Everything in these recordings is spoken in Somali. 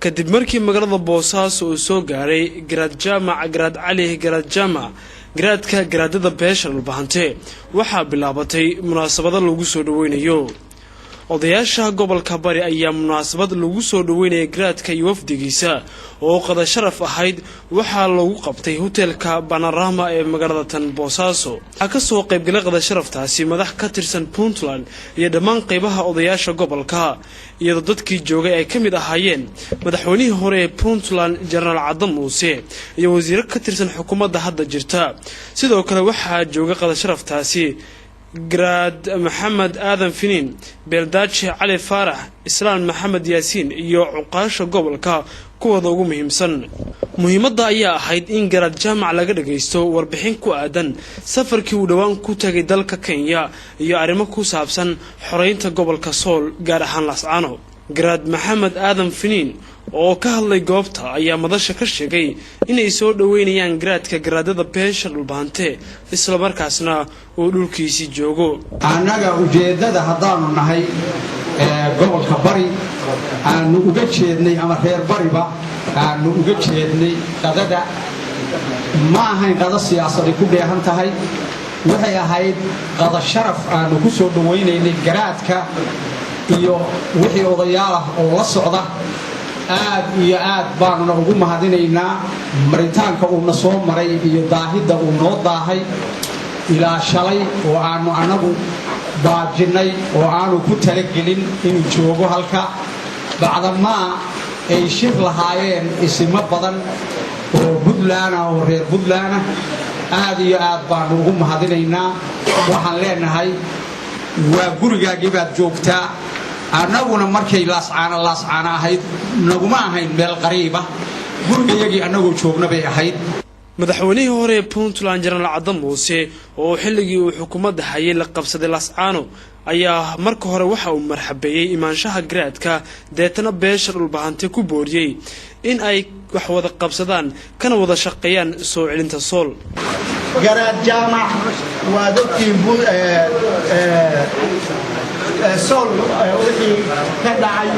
kadib markii magaalada Boosaaso uu soo gaaray Garaad Jaamac Garaad Cali Garaad Jaamac garaadka garaadada beesha Dhulbahante waxaa bilaabatay munaasabad lagu soo dhaweynayo odayaasha gobolka Bari ayaa munaasabad lagu soo dhaweynay garaadka iyo wafdigiisa oo qada sharaf ahayd waxaa lagu qabtay hotelka Panorama ee magaalada tan Boosaaso ka soo qayb galay qada sharaftaasi madax ka tirsan Puntland iyo dhammaan qaybaha odayaasha gobolka iyadoo dadkii joogay ay kamid ahaayeen madaxweynihii hore ee Puntland General Adam Muuse iyo wasiir ka tirsan xukuumadda hadda jirta sidoo kale waxaa joogay qada sharaftaasi Garaad Maxamed Aadan Finiin Beeldaaji Cali Faarax Islaan Maxamed Yaasiin iyo cuqaasha gobolka kuwada ugu muhiimadda ayaa ahayd in Garaad Jaamac laga dhageysto warbixin ku aadan safarkii uu dhawaan ku tagay dalka Kenya iyo arrimo ku saabsan xoreynta gobolka Sool gaar ahaan Laascaano Garaad Maxamed Aadan Finiin oo ka hadlay goobta ayaa madasha ka sheegay inay soo dhaweynayaan garaadka garaadada beesha Dhulbahante isla markaasna uu dhulkiisi joogo anaga ujeedada hadaanu nahay gobolka Bari aanu uga jeednay ama reer Bariba aanu uga jeednay qadada ma ahayn qada siyaasad ku dheehan tahay waxay ahayd qada sharaf aanu ku soo dhaweynaynay garaadka iyo wixii odayaal ah oo la socda aad iyo aad baanu ugu mahadinaynaa maritaanka uu na soo maray iyo daahida uu noo daahay ilaa shalay oo aanu anagu baajinay oo aanu ku talagelin inuu joogo halka bacdama ay shir lahaayeen isma badan oo Puntland oo reer Puntland aad iyo aad baanu ugu mahadinaynaa waxaan leenahay waa gurigaagii baad joogtaa anaguna markay Laascaano ahayd naguma ahayn meel qariiba gurigayagii anagoo joogna bay ahayd madaxweynihii hore ee Puntland General Adam Muuse oo xilligii uu xukuumadda hayay la qabsaday Laascaano ayaa marka hore waxa uu marxabeeyay imaanshaha garaadka deetana beesha Dhulbahante ku booriyay in ay wax wada qabsadaan kana wada shaqeeyaan soo celinta Sool Garaad Jaamac waa dadkii Sool wixii ka dhacay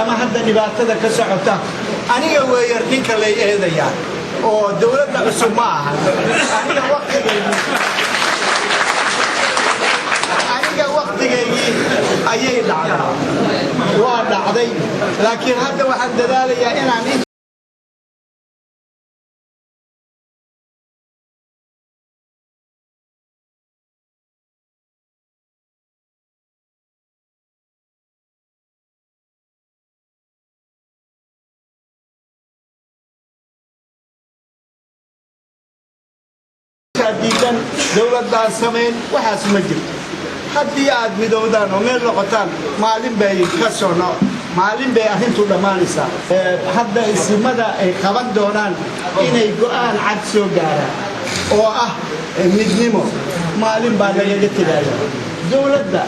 ama hadda dhibaatada ka socota aniga weeyar ninka la eedayaa oo dawladda cusub ma aha aniga waqtigeygii ayay dhacday laakiin hadda waxaan dadaalayaa inaan diidan dawladda sameyn waxaas ma jirto haddii aad midowdaan oo meel noqotaan maalin bay ka soo maalin bay arrintu dhamaanaysaa hadda ismada ay qaban doonaan inay go'aan cad soo gaaraan oo ah midnimo maalin baa laga tagaya dawladda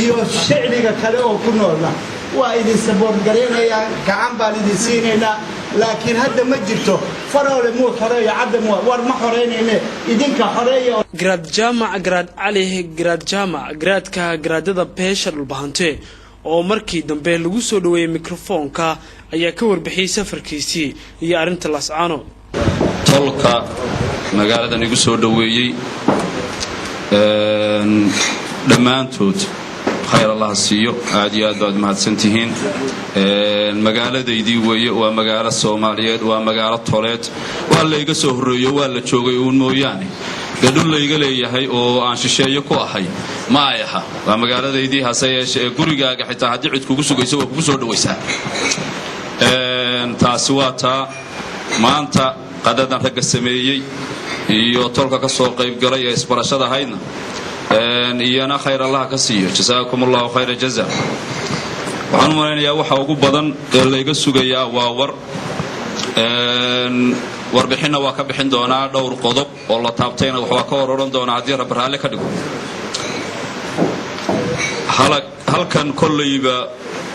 iyo shacbiga kale oo ku noolna waa idin support gareynayaan gacan baan idin siinaynaa laakiin hadda ma jirto faroole muu xoreeyo cadam war ma xoreynayne idinka xoreeyo Garaad Jaamac Garaad Cali Garaad Jaamac garaadka garaadada beesha Dhulbahante oo markii dambe lagu soo dhaweeyay mikrofoonka ayaa ka warbixiyay safarkiisii iyo arinta Laascaano tolka magaalada igu soo dhaweeyay dhamaantood خير الله سيو عادي أدود مهتسنتهين مجال ديدي ومجال الصوماليات ومجال الطولات ولا يجسوه الريو ولا تشوجيون موياني قدول لا يجلي يهاي أو عن شيء يقوى حي ما يها ومجال ديدي هسايش قريجا حتى هديت كوسو جيسوا كوسو دويسها تاسواتا ما أنت قدرنا حق السمية يطلق كسوق يبقى يسبرشة هاينا إيانا خير الله كسيه جزاكم الله خير الجزاء waxaan umaleeyaa waxa ugu badan ee la iga sugayaa waa warbixinna waa ka bixin doonaa dhowr qodob oo la taabtayna waxa ka waran doonaa hadii Rabbi raali ka dhigo halkan kollayba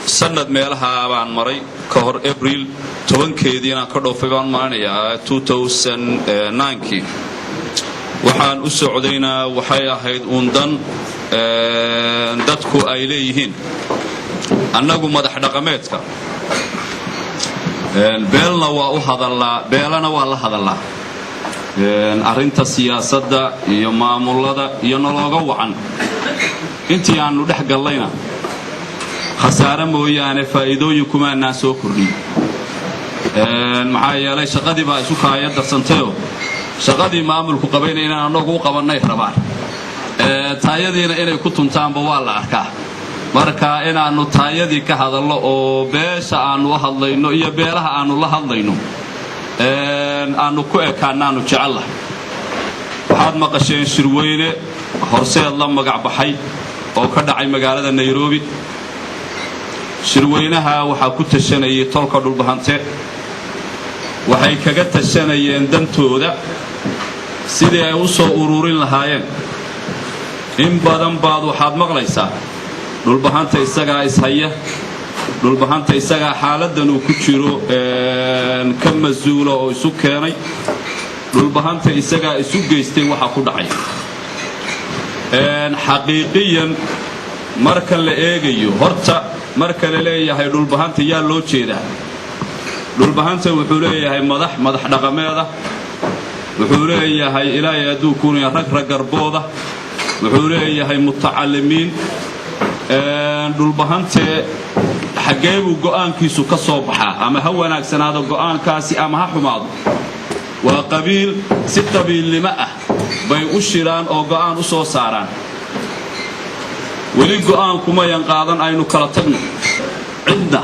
sanad meelaha baan maray ka hor April 10keedii inaan ka dhoofay baan maanayaa 2009 waxaan u socdaynaa waxay ahayd undan dadku ay leeyihiin annagu madax dhaqameedka beelna waa u hadallaa beelana waa la hadallaa arrinta siyaasadda iyo maamulada iyo nologa wacan intii aanu dhex gallayna khasaare mooyaane faa'iidooyin kumaanaan soo kordhin maxaa yeelay shaqadii baa isu kaaya darsantayoo shaqadii maamulku qabayna inaan annagu u qabannay rabaan taayadiina inay ku tuntaanba waa la arkaa marka inaannu taayadii ka hadallo oo beesha aannu u hadlayno iyo beelaha aannu la hadlayno aannu ku ekaannaannu jecellahay waxaad maqasheen shirweyne horseed la magac baxay oo ka dhacay magaalada nairobi shirweynaha waxaa ku tashanayay tolka dhulbahante waxay kaga tashanayeen dantooda sidii ay u soo ururin lahaayeen in badan baad waxaad maqlaysaa dhulbahanta isagaa ishaya dhulbahanta isagaa xaaladdan uu ku jiro ka masuula oo isu keenay dhulbahanta isagaa isu geystay waxa ku dhacay xaqiiqiyan marka la eegayo horta marka la leeyahay dhulbahanta yaa loo jeedaa dhulbahanta wuxuu leeyahay madax dhaqameeda wuxuu leeyahay ilaahay hadduu kunaya rag garbooda wuxuu leeyahay mutacalimiin dhulbahantee xaggee buu go'aankiisu ka soo baxaa ama ha wanaagsanaado go'aankaasi ama ha xumaado waa qabiil si qabiilnimo ah bay u shiraan oo go'aan u soo saaraan weli go'aan kumayan qaadan aynu kala tagno cidna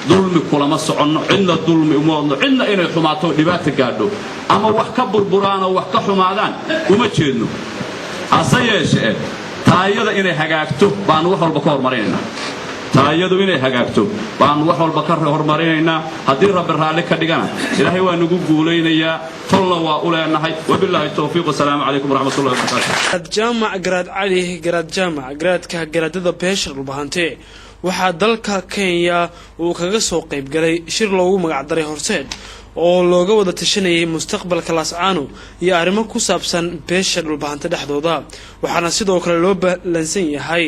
dulmi kulama soconno cidna dulmi uma wadno cidna inay xumaato dhibaato gaadho ama wax ka burburaan oo wax ka xumaadaan uma jeedno hase yeeshee taayada inay hagaagto baanu wax walba ka hormarinaynaa taayadu inay hagaagto baanu wax walba ka hormarinaynaa haddii rabbi raalli ka dhigana ilaahay waa nagu guulaynayaa tolna waa u leenahay wabilaahi towfiiq wasalaamu calaykum waraxmatullahi wabarakaatu jaamac garaad cali garaad jaamac garaadka garaadada beesha dhulbahante waxaa dalka Kenya uu kaga soo qayb galay shir loogu magac daray horseed oo looga wada tashanayay mustaqbalka Laascaano iyo arrimo ku saabsan beesha dhulbahante dhexdooda waxaana sidoo kale loo ballansan yahay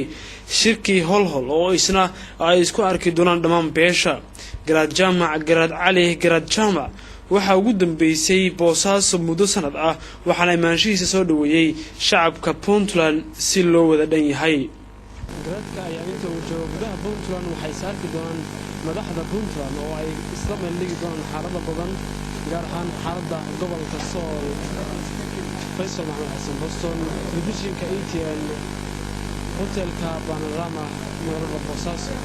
shirkii holhol oo isna ay isku arki doonaan dhammaan beesha garaad jaamac garaad cali garaad jaamac waxa ugu dambeysay Boosaaso muddo sanad ah waxaana imaanshihiisa soo dhaweeyay shacabka Puntland si loo wada dhan yahay garaadka ayaa inta uu joogo gudaha Puntland waxay saarki doonaan madaxda Puntland oo ay isla meeligi doonaan xaalada badan gaar ahaan xaalada gobolka Sool Faisal Maxamed Xasan Boston telefishinka ATN hotelka Panorama magaalada Boosaaso